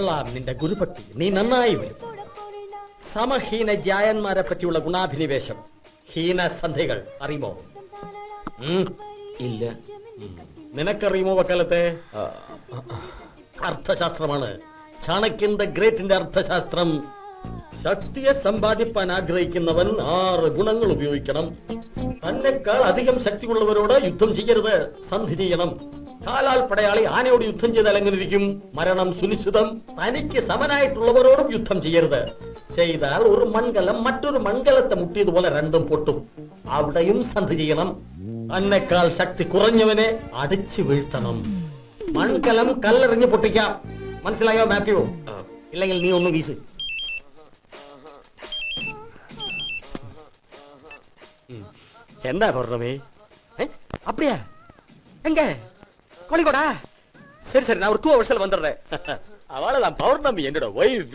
കൊള്ളാം നിന്റെ ഗുരുഭക്തി, നീ നന്നായി വരും. സമഹീന ജായന്മാരെ പറ്റിയുള്ള ഗുണാഭിനിവേശം, ഹീനസന്ധികൾ അറിയുമോ? ഇല്ല. നിനക്കറിയുമോ വക്കാലത്തെ? അർത്ഥശാസ്ത്രമാണ്, ചാണക്യൻ ദ ഗ്രേറ്റിന്റെ അർത്ഥശാസ്ത്രം. ശക്തിയെ സമ്പാദിപ്പാൻ ആഗ്രഹിക്കുന്നവൻ 6 ഗുണങ്ങൾ ഉപയോഗിക്കണം. തന്നെക്കാൾ അധികം ശക്തിയുള്ളവരോട് യുദ്ധം ചെയ്യരുത്, സന്ധി ചെയ്യണം. കാലാൽ പടയാളി ആനയോട് യുദ്ധം ചെയ്താൽ എങ്ങനെ ഇരിക്കും? മരണം സുനിശ്ചിതം. തനിക്ക് സമനായിട്ടുള്ളവരോടും യുദ്ധം ചെയ്യരുത്. ചെയ്താൽ ഒരു മൺകലം മറ്റൊരു മൺകലത്തെ മുട്ടിയതുപോലെ രണ്ടും പൊട്ടും. അവിടെയും സന്ധി ചെയ്യണം. തന്നെക്കാൾ ശക്തി കുറഞ്ഞവനെ അടിച്ചു വീഴ്ത്തണം. മൺകലം കല്ലെറിഞ്ഞ് പൊട്ടിക്കാം. മനസ്സിലായോ മാത്യു? ഇല്ലെങ്കിൽ നീ ഒന്ന് വീശ്. എന്താ പൗർണമി? அப்படியா? எங்க கோழிக்கோடா? சரி சரி, நான் ஒரு 2 hours வந்துடுறேன். அவளதான் பௌர்ணமி, என்னோட வைஃப்.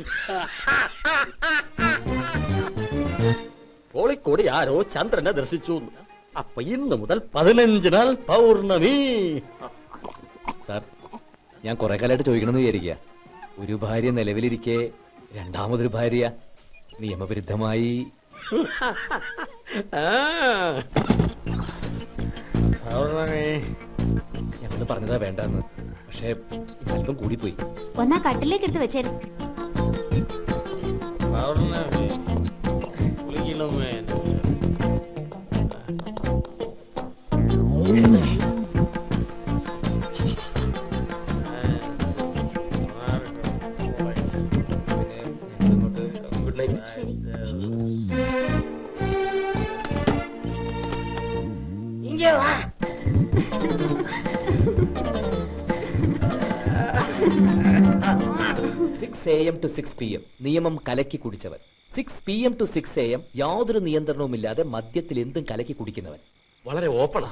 കോഴിക്കോട് ആരോ ചന്ദ്രനെ ദർശിച്ചു. അപ്പൊ ഇന്ന് മുതൽ 15 നാൾ പൗർണമി. സാർ, ഞാൻ കുറെ കാലമായിട്ട് ചോദിക്കണമെന്ന് വിചാരിക്കുക. ഒരു ഭാര്യ നിലവിലിരിക്കെ രണ്ടാമതൊരു ഭാര്യ നിയമവിരുദ്ധമായി. ഞങ്ങൾ പറഞ്ഞതാ വേണ്ടെന്ന്, പക്ഷെ അല്പം കൂടിപ്പോയി. ഒന്നാ കട്ടിലേക്ക് എടുത്ത് വെച്ചേരും. Good night. ഇങ്ങേ വാ. 6 AM to 6 PM നിയമം കലക്കി കുടിച്ചവൻ. 6 PM to 6 AM യാതൊരു നിയന്ത്രണവുമില്ലാതെ മദ്യത്തിൽ എന്തും കലക്കി കുടിക്കുന്നവൻ. വളരെ ഓപ്പണാ.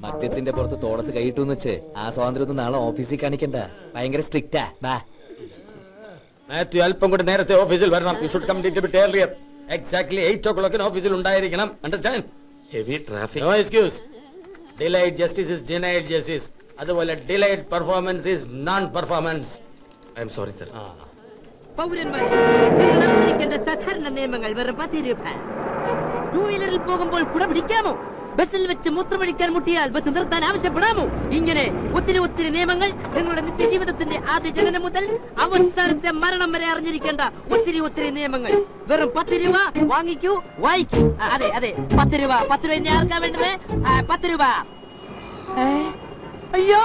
മദ്യത്തിന്റെ പുറത്ത് തോളത്ത് കൈയിട്ടുന്ന് വെച്ച് ആ സ്വാതന്ത്ര്യം നാളെ ഓഫീസിൽ കാണിക്കണ്ട. ഭയങ്കര സ്ട്രിക്റ്റാ. മാത്യു, അല്പം കൂടെ നേരത്തെ ഓഫീസിൽ വരണം. You should come little bit earlier. Exactly 8 o'clock ഓഫീസിൽ ഉണ്ടായിരിക്കണം. Understand? Heavy traffic. No excuse. Delayed justice is denied justice. അതുപോലെ delayed performance is non performance. I'm sorry sir. പൗരന്മാരെ, സാധാരണ നിയമങ്ങൾ വെറും 10 രൂപ. 2 വീലറിൽ പോകുമ്പോൾ കുട പിടിക്കാമോ? ബസ്സിൽ വെച്ച് മൂത്രമൊഴിക്കാൻ മുട്ടിയാൽ ബസ് നിർത്താൻ ആവശ്യപ്പെടാമോ? ഇങ്ങനെ ഒത്തിരി നിയമങ്ങൾ നിങ്ങളുടെ നിത്യജീവിതത്തിന്റെ ആദ്യ ജനനം മുതൽ അവസാനത്തെ മരണം വരെ അറിഞ്ഞിരിക്കേണ്ട ഒത്തിരി നിയമങ്ങൾ. വെറും 10 രൂപ. വാങ്ങിക്കൂ, വായിക്കൂ. അതെ 10 രൂപ. 10 രൂപ ആർക്കാ വേണ്ടത്? 10 രൂപ. അയ്യോ,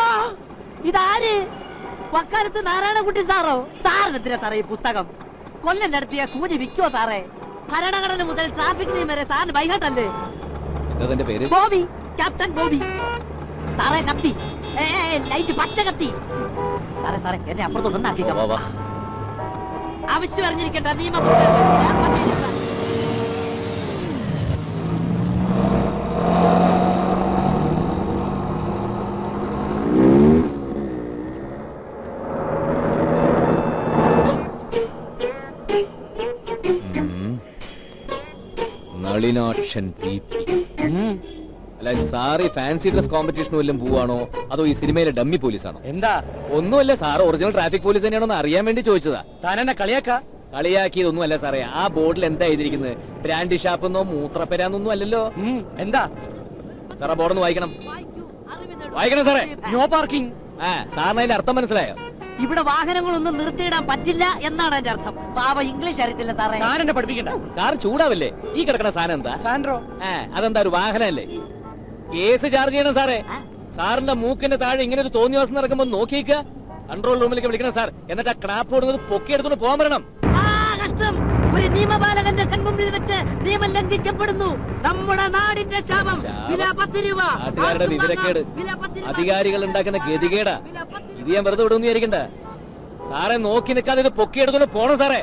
ഇതാര്? വക്കാലത്ത് നാരായണകുട്ടി സാറോ? സാറിനെത്തിനാ സാറേ ഈ പുസ്തകം? കൊല്ലം നടത്തിയ സൂചി വിൽക്കോ സാറേ? ഭരണഘടന മുതൽ ട്രാഫിക് നിയമം വരെ സാറിന് ബൈഹാട്ടല്ലേ? ബോബി, ക്യാപ്റ്റൻ ബോബി. സാറേ കത്തി, ലൈറ്റ് പച്ച കത്തി. സാറേ എന്നെ അപ്പുറത്തോട്ടൊന്നാക്കിക്കാം. ആവശ്യം അറിഞ്ഞിരിക്കേണ്ട നിയമം. നളിനാക്ഷൻ PP. അല്ല സാറ് ഈ ഫാൻസി ഡ്രസ് കോമ്പറ്റീഷൻ വല്ലതും പോവാണോ അതോ ഈ സിനിമയിലെ ഡമ്മി പോലീസാണോ? എന്താ? ഒന്നുമല്ല സാർ, ഒറിജിനൽ ട്രാഫിക് പോലീസ് തന്നെയാണോ അറിയാൻ വേണ്ടി ചോദിച്ചതാ. താനെന്നെ കളിയാക്കിയതൊന്നും അല്ല സാറേ. ആ ബോർഡിൽ എന്താ എഴുതിയിരിക്കുന്നത്? ബ്രാൻഡി ഷാപ്പെന്നോ മൂത്രപ്പെരാന്നൊന്നും അല്ലല്ലോ. എന്താ സാറേ? ബോർഡൊന്ന് വായിക്കണം സാറേ. No parking. സാറിന് അതിന്റെ അർത്ഥം മനസ്സിലായോ? ഇവിടെ വാഹനങ്ങളൊന്നും നിർത്തിയിടാൻ പറ്റില്ല എന്നാണ് എന്റെ അർത്ഥം. പാവ ഇംഗ്ലീഷ് അറിയത്തില്ല സാറേ. താനെന്നെ പഠിപ്പിക്കണ്ട. സാർ ചൂടാവല്ലേ? ഈ കിടക്കണ സാധനം എന്താ? സാൻഡ്രോ. അതെന്താ, ഒരു വാഹനല്ലേ? കേസ് ചാർജ് ചെയ്യണം സാറേ. സാറിന്റെ മൂക്കിന്റെ താഴെ ഇങ്ങനെ ഒരു തോന്നിവാസം നടക്കുമ്പോ നോക്കിക്ക. കൺട്രോൾ റൂമിലേക്ക് വിളിക്കണം സാർ. എന്നിട്ട് ആ ക്ലാപ്പ് കൊടുക്കുന്നത് പൊക്കിയെടുത്തോണ്ട് പോകാൻ പറയണം. കഷ്ടം. ഒരു നിയമപാലകന്റെ കൺമുമ്പിൽ വെച്ച് നിയമം ലംഘിക്കപ്പെടുന്നു. നമ്മുടെ നാടിന്റെ ശാപം. വില 10 രൂപ. നാട്ടുകാരുടെ വിവരക്കേട്, അധികാരികൾ ഉണ്ടാക്കുന്ന ഗതികേടാ. ഇത് ഞാൻ വെറുതെ വിടുമെന്ന് വിചാരിക്കണ്ട സാറേ. നോക്കി നിൽക്കാതെ ഇത് പൊക്കിയെടുത്തോണ്ട് പോണം സാറേ.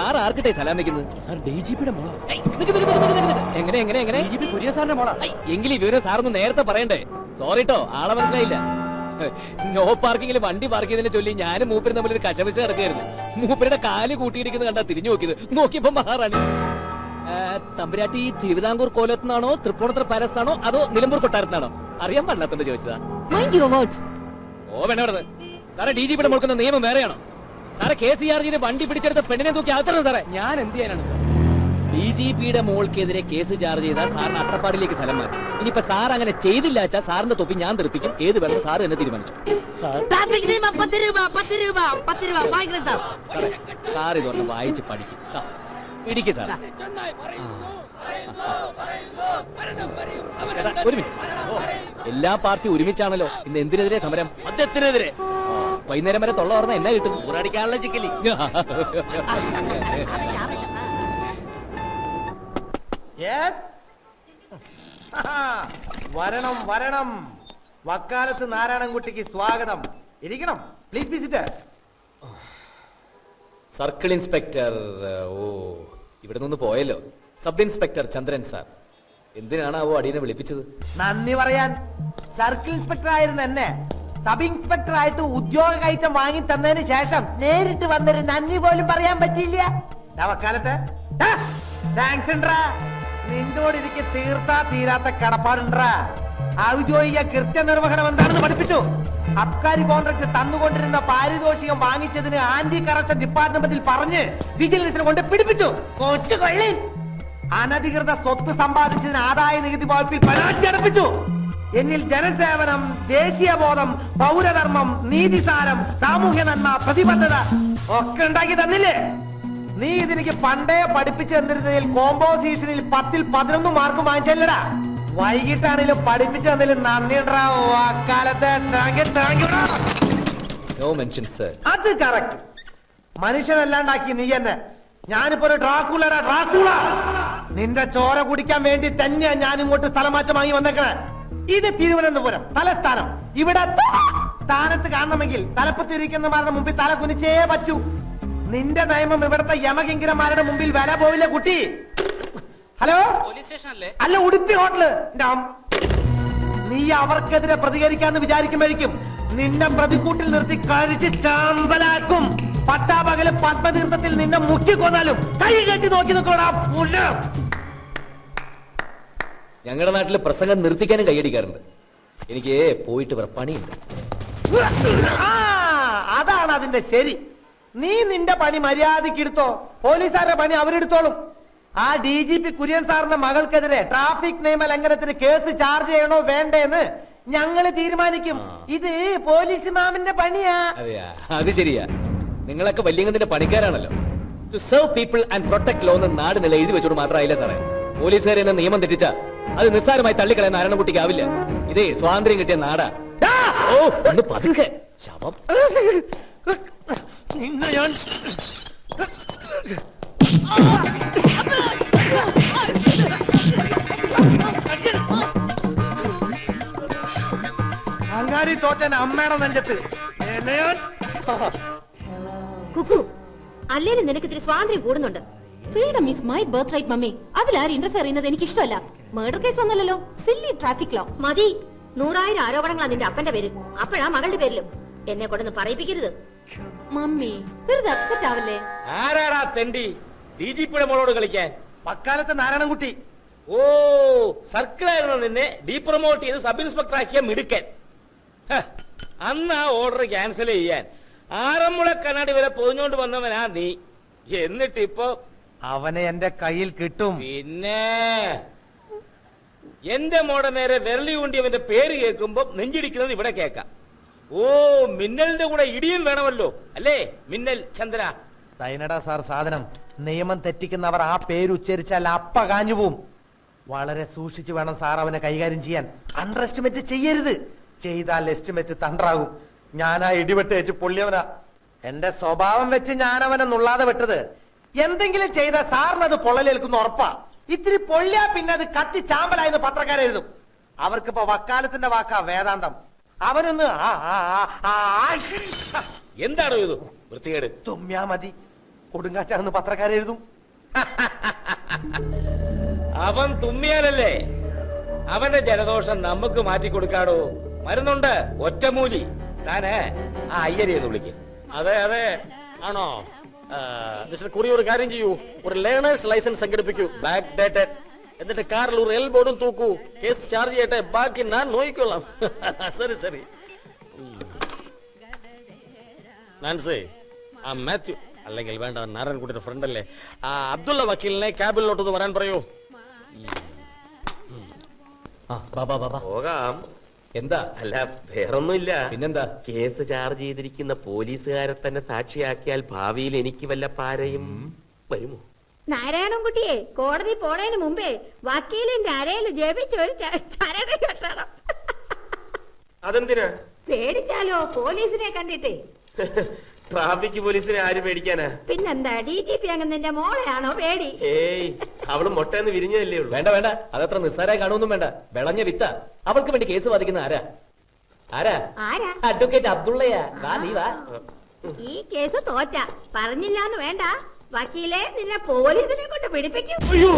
സാർ ആർക്കിട്ടെ സലാം വെക്കുന്നത്? സാർ DGP-യുടെ മോളാ. എങ്ങനെ എങ്ങനെ എങ്ങനെ DGP കുര്യൻ സാറിന്റെ മോളാ. എങ്കിൽ ഈ വിവരം സാറൊന്ന് നേരത്തെ പറയണ്ടേ? സോറിട്ടോ, ആളെ മനസ്സിലായില്ല. നോ പാർക്കിങ്ങിൽ വണ്ടി പാർക്ക് ചെയ്തതിനെ ചൊല്ലി ഞാനും മൂപ്പരും തമ്മിൽ ഒരു കശപിശ നടക്കുകയായിരുന്നു. മൂപ്പരുടെ കാല് കൂട്ടിയിരിക്കുന്നത് കണ്ടാ തിരിഞ്ഞു നോക്കിയത്. നോക്കിയപ്പോ മഹാറാണി. തമ്പുരാട്ടി തിരുവിതാംകൂർ കോലത്തുനിന്നാണോ തൃപ്പൂണിത്തുറ പാലസിനാണോ അതോ നിലമ്പൂർ കൊട്ടാരത്തിനാണോ? അറിയാൻ പാടില്ലാത്തോണ്ട് ചോദിച്ചതാ. ഓ വേണ്ട വേണ്ടത് സാറേ, DGP-യുടെ മുൾക്കുന്ന നിയമം വേറെയാണോ? സാറെ KCRG വണ്ടി പിടിച്ചെടുത്ത പെണ്ണിനെ തൂക്കി അകത്തണം സാറേ. ഞാൻ എന്ത് ചെയ്യാനാണ് സാർ? DGP-യുടെ മോൾക്കെതിരെ കേസ് ചാർജ് ചെയ്താൽ സാറിന് അട്ടപ്പാടിലേക്ക് സ്ഥലം മാറ്റി. ഇനിയിപ്പോ സാർ അങ്ങനെ ചെയ്തില്ല വെച്ചാൽ സാറിന്റെ തൊപ്പി ഞാൻ തെറിപ്പിക്കും. ഏത് വേണം സാർ എന്നെ തീരുമാനിച്ചു. ട്രാഫിക് നിയമം 10 രൂപ 10 രൂപ 10 രൂപ വാങ്ങിക്കണം സാർ. സാറേ, സാർ ഇതൊന്ന് വായിച്ച് പഠിക്കും. പിടിക്ക് സാർ. ഒരു മിനിറ്റ്. എല്ലാ പാർട്ടി ഒരുമിച്ചാണല്ലോ. ഇന്ന് എന്തിനെതിരെ സമരം? മദ്യത്തിനെതിരെ. വൈകുന്നേരം വരെ തൊള്ള പറഞ്ഞാൽ എന്നാ കിട്ടും? ഊറടിക്കാനുള്ള ചിക്കലി. വരണം വരണം. വക്കാലത്ത് നാരായണൻകുട്ടിക്ക് സ്വാഗതം. ഇരിക്കണം, പ്ലീസ് വിസിറ്റ്. Circle inspector. ഓ, ഇവിടെ നിന്ന് പോയല്ലോ. Sub inspector Chandran sir. എന്തിനാണാവോ അടിയനെ വിളിപ്പിച്ചത്? നന്ദി പറയാൻ. സർക്കിൾ ഇൻസ്പെക്ടർ ആയിരുന്ന എന്നെ സബ് ഇൻസ്പെക്ടർ ആയിട്ട് ഉദ്യോഗ കയറ്റം വാങ്ങി തന്നതിന് ശേഷം നേരിട്ട് വന്നൊരു നന്ദി പോലും പറയാൻ പറ്റിയില്ല. വക്കാലത്ത് താങ്ക്സ് ഉണ്ടാ. നിന്നോട് എനിക്ക് തീർത്താ തീരാത്ത കടപ്പാടുണ്ടാ. ഔദ്യോഗിക കൃത്യനിർവഹണം എന്താണെന്ന് പഠിപ്പിച്ചു. അബ്കാരി കോൺട്രാക്ട് തന്നുകൊണ്ടിരുന്ന പാരിതോഷികം വാങ്ങിച്ചതിന് ആന്റി കറപ്ഷൻ ഡിപ്പാർട്ട്മെന്റിൽ പറഞ്ഞ് വിജിലൻസിനെ കൊണ്ട് പിടിപ്പിച്ചു. കൊച്ചുകൊള്ളി അനധികൃത സ്വത്ത് സമ്പാദിച്ചതിന് ആദായ നികുതി വകുപ്പിൽ പരാതി അടപ്പിച്ചു. എന്നിൽ ജനസേവനം, ദേശീയബോധം, പൗരധർമ്മം, നീതിസാരം, സാമൂഹ്യ നന്മ, പ്രതിബദ്ധത ഒക്കെ ഉണ്ടാക്കി തന്നില്ലേ? നീ ഇതെനിക്ക് പണ്ടേ പഠിപ്പിച്ചു തന്നിരുന്നതിൽ കോമ്പോസിഷനിൽ 10ൽ 11 മാർക്ക് വാങ്ങിച്ചല്ലടാ. വൈകിട്ടാണെങ്കിലും പഠിപ്പിച്ചു തന്നതിൽ നന്ദിണ്ടാ. കാലത്തെ അത് കറക്റ്റ്. മനുഷ്യനല്ലാണ്ടാക്കി നീ എന്നെ. ഞാനിപ്പോ ഒരു ഡ്രാക്കുളടാ, ഡ്രാക്കുള. നിന്റെ ചോര കുടിക്കാൻ വേണ്ടി തന്നെയാ ഞാൻ ഇങ്ങോട്ട് സ്ഥലമാറ്റം വാങ്ങി വന്നേക്കണേ. ഇത് തിരുവനന്തപുരം തലസ്ഥാനം. ഇവിടെ സ്ഥാനത്ത് കാണണമെങ്കിൽ തലപ്പത്തിരിക്കുന്നവരുടെ മുമ്പിൽ തല കുനിച്ചേ പറ്റൂ. നിന്റെ നിയമം ഇവിടുത്തെ യമകിങ്കരന്മാരുടെ മുമ്പിൽ വില പോവില്ല കുട്ടി. ഹലോ, പോലീസ് സ്റ്റേഷൻ അല്ലേ? അല്ല, ഉടുപ്പി ഹോട്ടല്. നീ അവർക്കെതിരെ പ്രതികരിക്കാന്ന് വിചാരിക്കുമ്പോഴേക്കും നിന്നെ പ്രതിക്കൂട്ടിൽ നിർത്തി കഴിച്ച് ചാമ്പലാക്കും. പട്ടാപകല് പത്മതീർത്ഥത്തിൽ നിന്നെ മുക്കിക്കൊന്നാലും കൈ കെട്ടി നോക്കി നിൽക്കോടാ. ഞങ്ങളുടെ നാട്ടില് പ്രസംഗം നിർത്തിക്കാനും കൈയടിക്കാറുണ്ട്. എനിക്ക് പോയിട്ട് വേറെ പണിയുണ്ട്. അതാണ് അതിന്റെ ശരി. നീ നിന്റെ പണി മര്യാദയ്ക്ക് എടുത്തോ. പോലീസുകാരുടെ പണി അവരെടുത്തോളും. ആ DGP കുര്യൻ സാറിന്റെ മകൾക്കെതിരെ ട്രാഫിക് നിയമ ലംഘനത്തിന് കേസ് ചാർജ് ചെയ്യണോ വേണ്ടേന്ന് ഞങ്ങള് തീരുമാനിക്കും. ഇത് പോലീസ് മാമിന്റെ പണിയാ. അതെയാ, അത് ശരിയാ. നിങ്ങളൊക്കെ വലിയതിന്റെ പണിക്കാരാണല്ലോ. To serve people and protect law എന്ന് നാട് നില എഴുതി വെച്ചോട് മാത്രമായില്ല സാറേ. പോലീസുകാർ എന്നെ നിയമം തെറ്റിച്ച അത് നിസ്സാരമായി തള്ളിക്കളയാൻ നാരായണൻകുട്ടിക്ക് ആവില്ല. ഇതേ സ്വാതന്ത്ര്യം കിട്ടിയ നാടാ. ഓ, ഒന്ന് പതുക്കെ. ശവം. അങ്ങാടി തോറ്റൻ അമ്മയുടെ നെഞ്ചത്ത്. കുക്കു, അല്ലേലും നിനക്ക് ഇത്തിരി സ്വാതന്ത്ര്യം കൂടുന്നുണ്ട്. Freedom is my birthright mummy. അതിലാരും ഇന്റർഫിയർ ചെയ്യുന്നത് എനിക്ക് ഇഷ്ടമല്ല. മർഡർ കേസ് വന്നല്ലോ, സില്ലി ട്രാഫിക് ലോ. മതി. 100,000 ആരോപണങ്ങളാ നിന്റെ അപ്പന്റെ പേരിൽ. അപ്പോഴാ മകളുടെ പേരിലും. എന്നെ കൊണ്ടൊന്ന് പറയിപ്പിക്കരുത് മമ്മി. വെറുതെ അപ്സെറ്റ് ആവല്ലേ. ആരാടാ തെണ്ടി DGP-യുടെ മോളോട് കളിക്കാൻ? പക്കാലത്തെ നാരായണൻകുട്ടി. ഓ, സർക്കിളായിരുന്നു നിന്നെ ഡീപ്രൊമോട്ട് ചെയ്ത് സബ് ഇൻസ്പെക്ടർ ആക്കിയ മിടുക്കൻ. അന്ന് ആ ഓർഡർ ക്യാൻസൽ ചെയ്യാൻ ആറന്മുള കണ്ണാടി വരെ പൊതിഞ്ഞോണ്ട് വന്നവനാ നീ. എന്നിട്ടിപ്പോ അവനെ എന്റെ കയ്യിൽ കിട്ടും. പിന്നെ എന്റെ മോടെ നേരെ വിരളി ഊണ്ടിയവന്റെ പേര് കേൾക്കുമ്പോ നെഞ്ചിടിക്കുന്നത് ഇവിടെ കേക്കാം. ഓ, മിന്നലിന്റെ കൂടെ ഇടിയും വേണമല്ലോ അല്ലേ? മിന്നൽ ചന്ദ്ര. സൈനഡ സാർ സാധനം. നിയമം തെറ്റിക്കുന്നവർ ആ പേര് ഉച്ചരിച്ചാൽ അപ്പ കാഞ്ഞു പോവും. വളരെ സൂക്ഷിച്ചു വേണം സാർ അവനെ കൈകാര്യം ചെയ്യാൻ. അണ്ടർ എസ്റ്റിമേറ്റ് ചെയ്യരുത്. ചെയ്താൽ എസ്റ്റിമേറ്റ് തണ്ടാകും. ഞാനാ ഇടിവെട്ടേറ്റ് പൊള്ളിയവനാ. എന്റെ സ്വഭാവം വെച്ച് ഞാൻ അവനെ നുള്ളാതെ വിട്ടത്. എന്തെങ്കിലും ചെയ്ത സാറിന് അത് പൊള്ളലേൽക്കുന്ന ഉറപ്പാ. ഇത്തിരി പൊള്ളിയാ പിന്നെ അത് കത്തി ചാമ്പലായെന്ന് പത്രക്കാരെഴുതും. അവർക്കിപ്പോ വക്കാലത്തിന്റെ വാക്കാ വേദാന്തം. അവനൊന്ന് എന്താണോ ഇത് വൃത്തികേട്? തുമ്യാ മതി. കൊടുങ്കാറ്റാണെന്ന് പത്രക്കാരെഴുതും. അവൻ തുമ്മിയാലല്ലേ അവന്റെ ജലദോഷം നമുക്ക് മാറ്റി കൊടുക്കാടോ. മരുന്നുണ്ട്, ഒറ്റമൂലി. താന് ആ അയ്യരെന്ന് വിളിക്കും. അതെ അതെ, ആണോ? മിസ്റ്റർ കുറി, ഒരു കാര്യം ചെയ്യൂ, ഒരു ലേണേഴ്സ് ലൈസൻസ് സംഘടിപ്പിക്കൂ, ബാക്ക് ഡേറ്റഡ്. എന്നിട്ട് കാറിൽ ഒരു എൽ ബോർഡും തൂക്കൂ. കേസ് ചാർജ് ചെയ്യട്ടെ, ബാക്കി ഞാൻ നോക്കിക്കൊള്ളാം. ശരി ശരി. നാൻസി, ആ മാത്യു, അല്ലെങ്കിൽ വേണ്ട, നാരായണൻകുട്ടിയുടെ ഫ്രണ്ട് അല്ലേ, ആ അബ്ദുള്ള വക്കീലിനെ ക്യാബിലോട്ടൊന്ന് വരാൻ പറയൂ. പോകാം. എന്താ? അല്ല, വേറൊന്നുമില്ല. പിന്നെന്താ? കേസ് ചാർജ് ചെയ്തിരിക്കുന്ന പോലീസുകാരെ തന്നെ സാക്ഷിയാക്കിയാൽ ഭാവിയിൽ എനിക്ക് വല്ല പാരയും വരുമോ? നാരായണൻകുട്ടിയെ കോടതി പോണതിന് മുമ്പേ വക്കീലിന്റെ അരയിൽ ജപിച്ച് ഒരു ചരട് കെട്ടണം. അതെന്തിനാ? പേടിച്ചാലോ പോലീസിനെ കണ്ടിട്ടേ. ട്രാഫിക് പോലീസിനെ ആര് പേടിക്കാനാ? പിന്നെന്താ, DGP അങ്ങ് നിന്റെ മോളെയാണോ പേടി? ഏയ്, അവള് മുട്ടയെന്ന് വിരിഞ്ഞതല്ലേ ഉള്ളൂ. വേണ്ട വേണ്ട, അതത്ര നിസ്സാരായി കാണുമൊന്നും വേണ്ട. വിളഞ്ഞ വിത്ത. അവൾക്ക് വേണ്ടി കേസ് വാദിക്കുന്ന ആരാ? ആരാ? ആരാ? അഡ്വക്കേറ്റ് അബ്ദുള്ളയാ. വാ, നീ വാ. ഈ കേസ് തോറ്റ പറഞ്ഞില്ലാന്ന് വേണ്ട, വക്കീലെ നിന്നെ പോലീസിനെ കൊണ്ട് പിടിപ്പിക്കും. അയ്യോ,